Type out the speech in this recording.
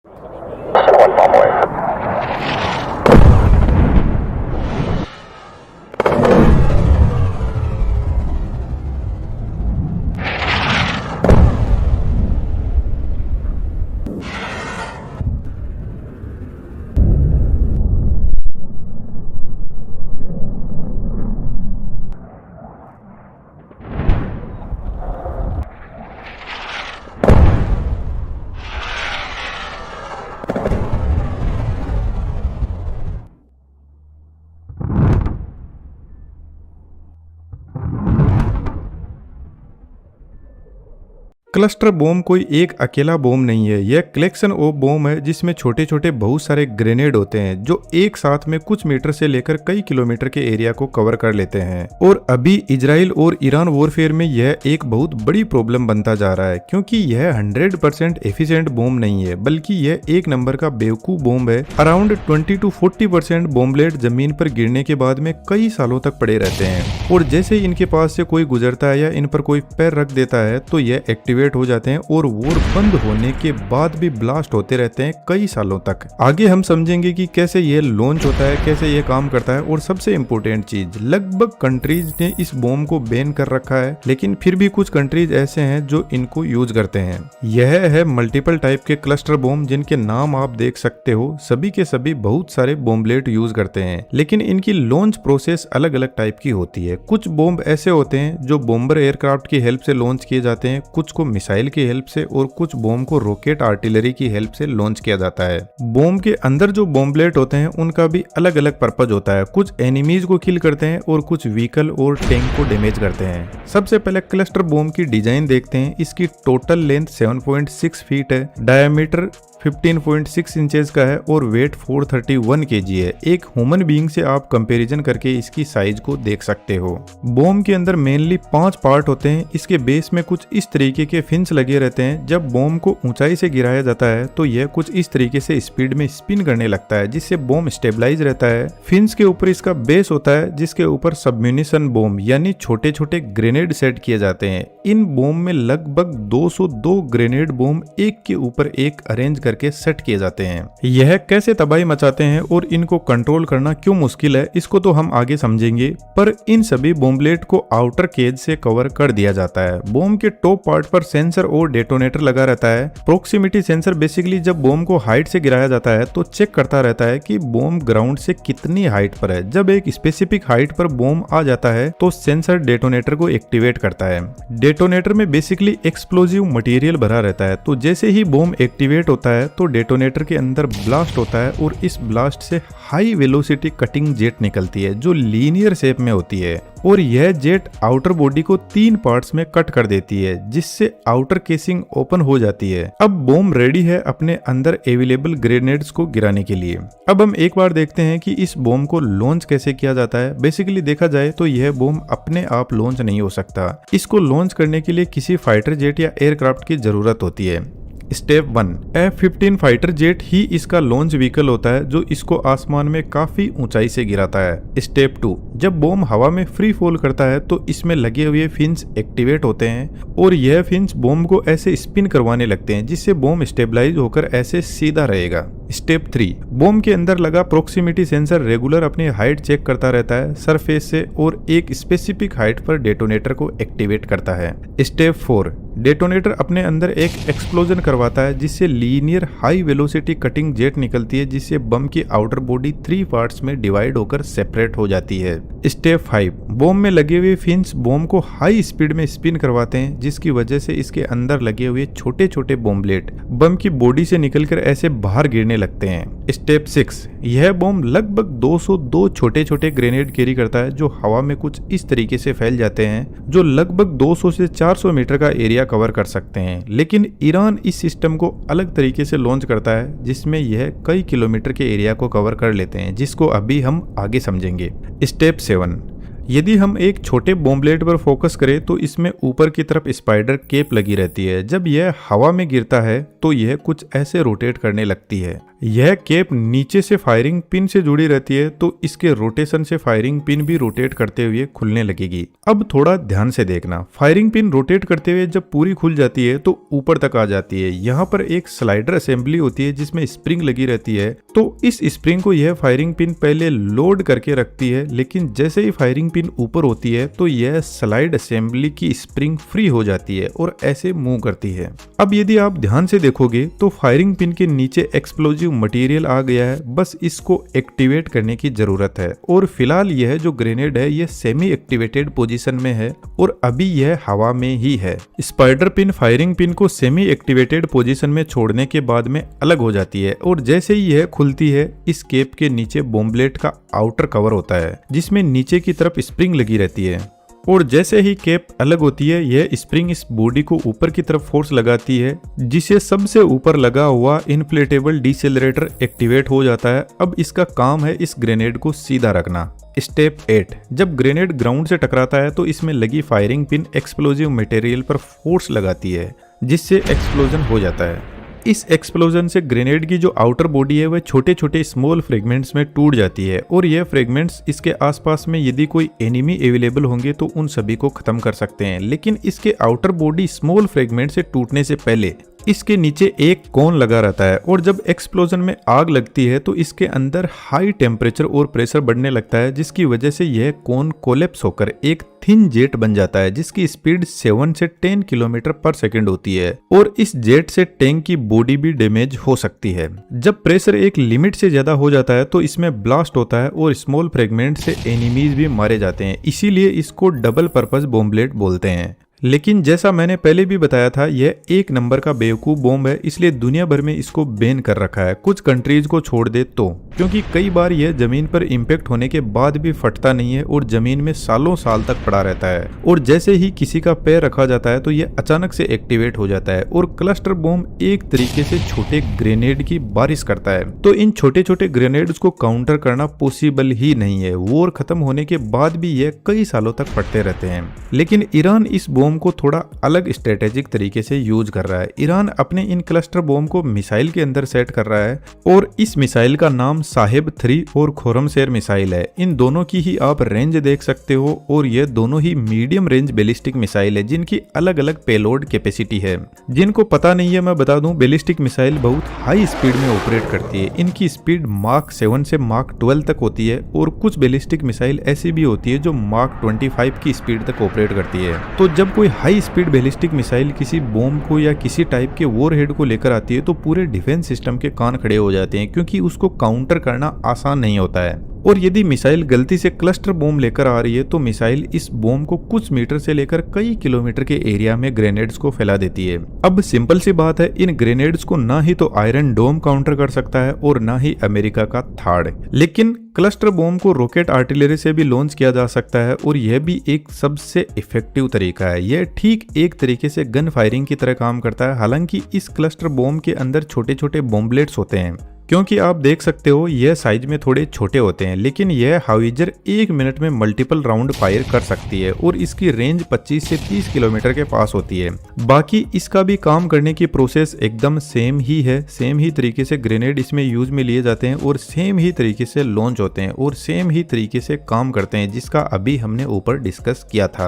One small boy. Cluster bomb कोई एक अकेला बॉम्ब नहीं है। यह कलेक्शन ऑफ बॉम्ब है जिसमें छोटे छोटे बहुत सारे ग्रेनेड होते हैं जो एक साथ में कुछ मीटर से लेकर कई किलोमीटर के एरिया को कवर कर लेते हैं। और अभी इजराइल और ईरान वॉरफेयर में यह एक बहुत बड़ी प्रॉब्लम बनता जा रहा है, क्योंकि यह 100% एफिशिएंट बॉम्ब नहीं है, बल्कि यह एक नंबर का बेवकूफ बॉम्ब है। अराउंड 20 to 40% बॉम्बलेट जमीन पर गिरने के बाद में कई सालों तक पड़े रहते हैं, और जैसे ही इनके पास से कोई गुजरता है या इन पर कोई पैर रख देता है तो यह एक्टिवेट हो जाते हैं और वॉर बंद होने के बाद भी ब्लास्ट होते रहते हैं कई सालों तक। आगे हम समझेंगे कि कैसे यह लॉन्च होता है, कैसे यह काम करता है, और सबसे इंपॉर्टेंट चीज, लगभग कंट्रीज ने इस बॉम्ब को बैन कर रखा है, लेकिन फिर भी कुछ कंट्रीज ऐसे हैं जो इनको यूज करते हैं। यह है मल्टीपल टाइप के क्लस्टर बॉम्ब, जिनके नाम आप देख सकते हो। सभी के सभी बहुत सारे बॉम्बलेट यूज करते हैं, लेकिन इनकी लॉन्च प्रोसेस अलग अलग टाइप की होती है। कुछ बॉम्ब ऐसे होते हैं जो बॉम्बर एयरक्राफ्ट की हेल्प से लॉन्च किए जाते हैं, कुछ को मिसाइल की हेल्प से, और कुछ बॉम्ब को रॉकेट आर्टिलरी की हेल्प से लॉन्च किया जाता है। बॉम्ब के अंदर जो बॉम्बलेट होते हैं उनका भी अलग अलग पर्पज होता है। कुछ एनिमीज को किल करते हैं और कुछ व्हीकल और टैंक को डैमेज करते हैं। सबसे पहले क्लस्टर बॉम्ब की डिजाइन देखते हैं। इसकी टोटल लेंथ 7.6 फीट है, डायमीटर 15.6 इंचेस का है और वेट 431 केजी है। एक ह्यूमन बीइंग से आप कंपैरिजन करके इसकी साइज को देख सकते हो। बॉम्ब के अंदर मेनली 5 पार्ट होते हैं। इसके बेस में कुछ इस तरीके के फिन्स लगे रहते हैं। जब बॉम्ब को ऊंचाई से गिराया जाता है तो यह कुछ इस तरीके से स्पीड में स्पिन करने लगता है, जिससे बॉम्ब स्टेबलाइज रहता है। फिन्स के ऊपर इसका बेस होता है, जिसके ऊपर सबम्यूनिशन बॉम्ब यानी छोटे छोटे ग्रेनेड सेट किए जाते हैं। इन बॉम्ब में लगभग 202 ग्रेनेड बॉम्ब एक के ऊपर एक अरेंज करके सेट किए जाते हैं। यह कैसे तबाही मचाते हैं और इनको कंट्रोल करना क्यों मुश्किल है, इसको तो हम आगे समझेंगे। पर इन सभी बॉम्बलेट को आउटर केज से कवर कर दिया जाता है। बॉम्ब के टॉप पार्ट पर सेंसर और डेटोनेटर लगा रहता है। प्रोक्सिमिटी सेंसर बेसिकली जब बॉम्ब को हाइट से गिराया जाता है तो चेक करता रहता है कि बॉम्ब ग्राउंड से कितनी हाइट पर है। जब एक स्पेसिफिक हाइट पर बॉम्ब आ जाता है तो सेंसर डेटोनेटर को एक्टिवेट करता है। डेटोनेटर में बेसिकली एक्सप्लोजिव मटेरियल भरा रहता है, तो जैसे ही बॉम्ब एक्टिवेट होता है तो डेटोनेटर के अंदर ब्लास्ट होता है और इस ब्लास्ट से हाई वेलोसिटी कटिंग जेट निकलती है जो लीनियर शेप में होती है, और यह जेट आउटर बॉडी को 3 पार्ट्स में कट कर देती है, जिससे आउटर केसिंग ओपन हो जाती है। अब बॉम्ब रेडी है अपने अंदर अवेलेबल ग्रेनेड्स को गिराने के लिए। अब हम एक बार देखते हैं कि इस बॉम्ब को लॉन्च कैसे किया जाता है। बेसिकली देखा जाए तो यह बॉम्ब अपने आप लॉन्च नहीं हो सकता। इसको लॉन्च करने के लिए किसी फाइटर जेट या एयरक्राफ्ट की जरूरत होती है। स्टेप 1, F-15 फाइटर जेट ही इसका लॉन्च व्हीकल होता है जो इसको आसमान में काफी ऊंचाई से गिराता है। स्टेप 2, जब बॉम्ब हवा में फ्री फॉल करता है तो इसमें लगे हुए फिन्स एक्टिवेट होते हैं और यह फिन्स बॉम्ब को ऐसे स्पिन करवाने लगते हैं, जिससे बॉम्ब स्टेबलाइज होकर ऐसे सीधा रहेगा। स्टेप 3, बॉम्ब के अंदर लगा प्रोक्सिमिटी सेंसर रेगुलर अपनी हाइट चेक करता रहता है सरफेस से और एक स्पेसिफिक हाइट पर डेटोनेटर को एक्टिवेट करता है। स्टेप 4, डेटोनेटर अपने अंदर एक एक्सप्लोजन करवाता है, जिससे linear high velocity cutting jet निकलती है, जिससे बम की आउटर बॉडी 3 पार्ट्स में डिवाइड होकर सेपरेट हो जाती है। स्टेप 5, बॉम्ब में लगे हुए फिन्स बॉम्ब को हाई स्पीड में स्पिन करवाते हैं, जिसकी वजह से इसके अंदर लगे हुए छोटे छोटे बॉम्बलेट बम की बॉडी से निकलकर ऐसे बाहर गिरने लगते हैं। स्टेप 6, यह बॉम्ब लगभग 202 छोटे छोटे ग्रेनेड कैरी करता है जो हवा में कुछ इस तरीके से फैल जाते हैं, जो लगभग 200 से 400 मीटर का एरिया कवर कर सकते हैं। लेकिन ईरान इस सिस्टम को अलग तरीके से लॉन्च करता है, जिसमें यह कई किलोमीटर के एरिया को कवर कर लेते हैं, जिसको अभी हम आगे समझेंगे। स्टेप 7, यदि हम एक छोटे बॉम्बलेट पर फोकस करें तो इसमें ऊपर की तरफ स्पाइडर केप लगी रहती है। जब यह हवा में गिरता है तो यह कुछ ऐसे रोटेट करने लगती है। यह केप नीचे से फायरिंग पिन से जुड़ी रहती है तो इसके रोटेशन से फायरिंग पिन भी रोटेट करते हुए खुलने लगेगी। अब थोड़ा ध्यान से देखना, फायरिंग पिन रोटेट करते हुए जब पूरी खुल जाती है तो ऊपर तक आ जाती है। यहाँ पर एक स्लाइडर असेंबली होती है जिसमें स्प्रिंग लगी रहती है, तो इस स्प्रिंग को यह फायरिंग पिन पहले लोड करके रखती है, लेकिन जैसे ही फायरिंग पिन ऊपर होती है तो यह स्लाइड असेंबली की स्प्रिंग फ्री हो जाती है और ऐसे मूव करती है। अब यदि आप ध्यान से देखोगे तो फायरिंग पिन के नीचे एक्सप्लोजिव मटेरियल आ गया है, बस इसको एक्टिवेट करने की जरूरत है। और फिलहाल यह जो ग्रेनेड है यह सेमी एक्टिवेटेड पोजीशन में है और अभी यह हवा में ही है। स्पाइडर पिन फायरिंग पिन को सेमी एक्टिवेटेड पोजीशन में छोड़ने के बाद में अलग हो जाती है और जैसे ही यह खुलती है इस केप के नीचे बॉम्बलेट का आउटर कवर होता है जिसमें नीचे की तरफ स्प्रिंग लगी रहती है। और जैसे ही केप अलग होती है यह स्प्रिंग इस बॉडी को ऊपर की तरफ फोर्स लगाती है, जिसे सबसे ऊपर लगा हुआ इन्फ्लेटेबल डिसेलरेटर एक्टिवेट हो जाता है। अब इसका काम है इस ग्रेनेड को सीधा रखना। स्टेप 8, जब ग्रेनेड ग्राउंड से टकराता है तो इसमें लगी फायरिंग पिन एक्सप्लोजिव मटेरियल पर फोर्स लगाती है जिससे एक्सप्लोजन हो जाता है। इस एक्सप्लोजन से ग्रेनेड की जो आउटर बॉडी है वह छोटे छोटे स्मॉल फ्रेगमेंट्स में टूट जाती है और यह फ्रेगमेंट्स इसके आसपास में यदि कोई एनिमी अवेलेबल होंगे तो उन सभी को खत्म कर सकते हैं। लेकिन इसके आउटर बॉडी स्मॉल फ्रेगमेंट से टूटने से पहले इसके नीचे एक कोन लगा रहता है और जब एक्सप्लोजन में आग लगती है तो इसके अंदर हाई टेम्परेचर और प्रेशर बढ़ने लगता है, जिसकी वजह से यह कोन कोलैप्स होकर एक थिन जेट बन जाता है जिसकी स्पीड 7 से 10 किलोमीटर पर सेकंड होती है और इस जेट से टैंक की बॉडी भी डैमेज हो सकती है। जब प्रेशर एक लिमिट से ज्यादा हो जाता है तो इसमें ब्लास्ट होता है और स्मॉल फ्रेगमेंट से एनिमीज भी मारे जाते हैं, इसीलिए इसको डबल पर्पस बॉम्बलेट बोलते हैं। लेकिन जैसा मैंने पहले भी बताया था यह एक नंबर का बेवकूफ बॉम्ब है, इसलिए दुनिया भर में इसको बैन कर रखा है, कुछ कंट्रीज को छोड़ दे तो, क्योंकि कई बार यह जमीन पर इम्पैक्ट होने के बाद भी फटता नहीं है और जमीन में सालों साल तक पड़ा रहता है और जैसे ही किसी का पैर रखा जाता है तो यह अचानक से एक्टिवेट हो जाता है। और क्लस्टर बॉम्ब एक तरीके से छोटे ग्रेनेड की बारिश करता है, तो इन छोटे छोटे ग्रेनेड्स को काउंटर करना पॉसिबल ही नहीं है। वॉर खत्म होने के बाद भी यह कई सालों तक फटते रहते हैं। लेकिन ईरान इस बॉम्ब को थोड़ा अलग स्ट्रेटेजिक तरीके से यूज कर रहा है। ईरान अपने इन क्लस्टर बॉम्ब को मिसाइल के अंदर सेट कर रहा है और इस मिसाइल का नाम साहेब 3 और खुर्रमशेर मिसाइल है। इन दोनों की ही आप रेंज देख सकते हो और ये दोनों ही मीडियम रेंज बैलिस्टिक मिसाइल है जिनकी अलग अलग पेलोड कैपेसिटी है। जिनको पता नहीं है मैं बता दूं, बैलिस्टिक मिसाइल बहुत हाई स्पीड में ऑपरेट करती है। इनकी स्पीड मार्क 7 से मार्क 12 तक होती है और कुछ बैलिस्टिक मिसाइल ऐसी भी होती है जो मार्क 25 की स्पीड तक ऑपरेट करती है। तो जब कोई हाई स्पीड बैलिस्टिक मिसाइल किसी बॉम्ब को या किसी टाइप के वॉरहेड को लेकर आती है तो पूरे डिफेंस सिस्टम के कान खड़े हो जाते हैं, क्योंकि उसको काउंटर करना आसान नहीं होता है। और यदि मिसाइल गलती से क्लस्टर बॉम्ब लेकर आ रही है तो मिसाइल इस बॉम्ब को कुछ मीटर से लेकर कई किलोमीटर के एरिया में ग्रेनेड्स को फैला देती है। अब सिंपल सी बात है, इन ग्रेनेड्स को ना ही तो आयरन डोम काउंटर कर सकता है और ना ही अमेरिका का थार्ड, लेकिन क्लस्टर बॉम्ब को रॉकेट आर्टिलरी से भी लॉन्च किया जा सकता है और यह भी एक सबसे इफेक्टिव तरीका है। यह ठीक एक तरीके से गन फायरिंग की तरह काम करता है। हालांकि इस क्लस्टर बॉम्ब के अंदर छोटे छोटे बॉम्बलेट्स होते हैं, क्योंकि आप देख सकते हो यह साइज में थोड़े छोटे होते हैं, लेकिन यह हाविजर 1 मिनट में मल्टीपल राउंड फायर कर सकती है और इसकी रेंज 25 से 30 किलोमीटर के पास होती है। बाकी इसका भी काम करने की प्रोसेस एकदम सेम ही है। सेम ही तरीके से ग्रेनेड इसमें यूज में लिए जाते हैं और सेम ही तरीके से लॉन्च होते हैं और सेम ही तरीके से काम करते हैं, जिसका अभी हमने ऊपर डिस्कस किया था।